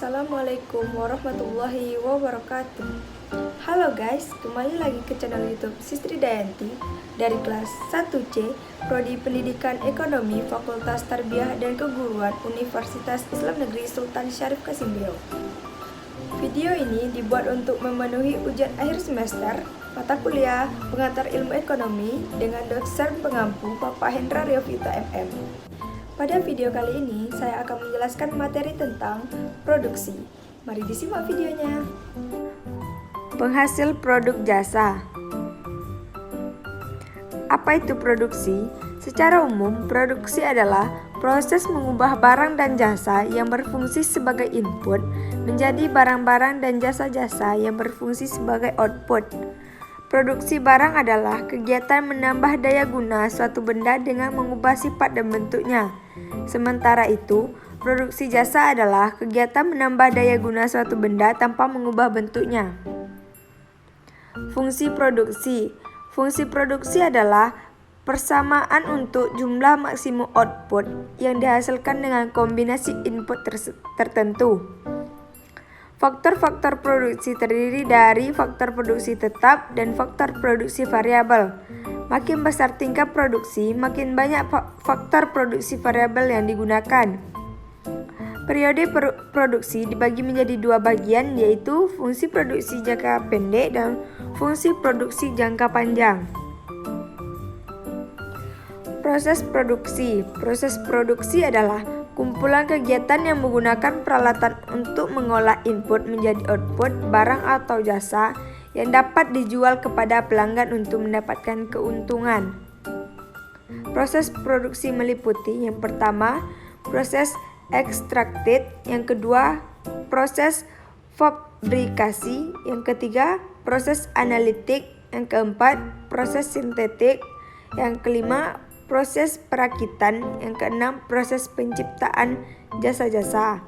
Assalamualaikum warahmatullahi wabarakatuh. Halo guys, kembali lagi ke channel YouTube Sistri Dayanti dari kelas 1C Prodi Pendidikan Ekonomi Fakultas Tarbiyah dan Keguruan Universitas Islam Negeri Sultan Syarif Qasim Riau. Video ini dibuat untuk memenuhi ujian akhir semester mata kuliah Pengantar Ilmu Ekonomi dengan dosen pengampu Bapak Hendra Riovita MM. Pada video kali ini, saya akan menjelaskan materi tentang produksi. Mari disimak videonya. Penghasil produk jasa. Apa itu produksi? Secara umum, produksi adalah proses mengubah barang dan jasa yang berfungsi sebagai input menjadi barang-barang dan jasa-jasa yang berfungsi sebagai output. Produksi barang adalah kegiatan menambah daya guna suatu benda dengan mengubah sifat dan bentuknya. Sementara itu, produksi jasa adalah kegiatan menambah daya guna suatu benda tanpa mengubah bentuknya. Fungsi produksi. Fungsi produksi adalah persamaan untuk jumlah maksimum output yang dihasilkan dengan kombinasi input tertentu. Faktor-faktor produksi terdiri dari faktor produksi tetap dan faktor produksi variabel. Makin besar tingkat produksi, makin banyak faktor produksi variabel yang digunakan. Periode produksi dibagi menjadi dua bagian, yaitu fungsi produksi jangka pendek dan fungsi produksi jangka panjang. Proses produksi. Proses produksi adalah kumpulan kegiatan yang menggunakan peralatan untuk mengolah input menjadi output barang atau jasa yang dapat dijual kepada pelanggan untuk mendapatkan keuntungan. Proses produksi meliputi yang pertama, proses extracted, yang kedua, proses fabrikasi, yang ketiga, proses analitik, yang keempat, proses sintetik, yang kelima, proses perakitan, yang keenam, proses penciptaan jasa-jasa.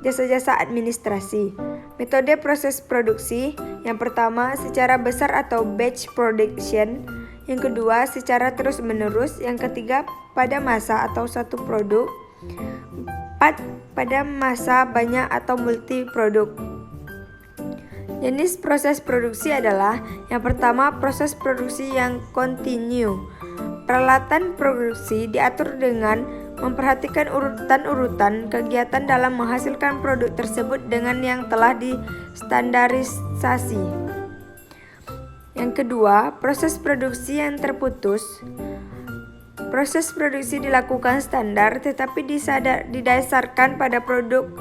Jasa-jasa administrasi. Metode proses produksi, yang pertama secara besar atau batch production, yang kedua secara terus-menerus, yang ketiga pada masa atau satu produk, empat pada masa banyak atau multi produk. Jenis proses produksi adalah yang pertama proses produksi yang kontinu. Peralatan produksi diatur dengan memperhatikan urutan-urutan kegiatan dalam menghasilkan produk tersebut dengan yang telah distandarisasi. Yang kedua, proses produksi yang terputus. Proses produksi dilakukan standar tetapi didasarkan pada produk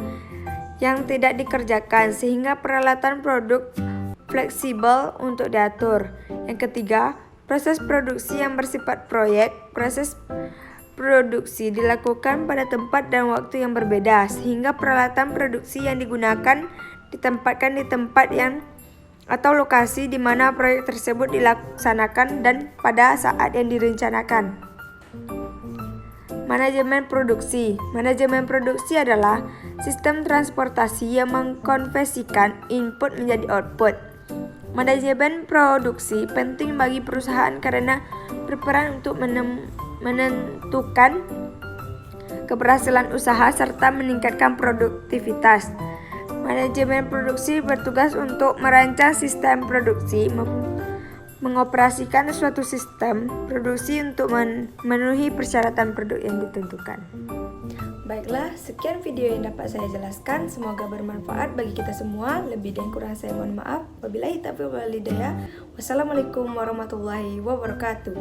yang tidak dikerjakan sehingga peralatan produk fleksibel untuk diatur. Yang ketiga, proses produksi yang bersifat proyek. Proses produksi dilakukan pada tempat dan waktu yang berbeda sehingga peralatan produksi yang digunakan ditempatkan di tempat yang atau lokasi di mana proyek tersebut dilaksanakan dan pada saat yang direncanakan. Manajemen produksi. Manajemen produksi adalah sistem transportasi yang mengkonversikan input menjadi output. Manajemen produksi penting bagi perusahaan karena berperan untuk menentukan keberhasilan usaha serta meningkatkan produktivitas. Manajemen produksi bertugas untuk merancang sistem produksi, mengoperasikan suatu sistem produksi untuk memenuhi persyaratan produk yang ditentukan. Baiklah, sekian video yang dapat saya jelaskan. Semoga bermanfaat bagi kita semua. Lebih dan kurang saya mohon maaf. Wabillahi taufiq wal hidayah. Wassalamualaikum warahmatullahi wabarakatuh.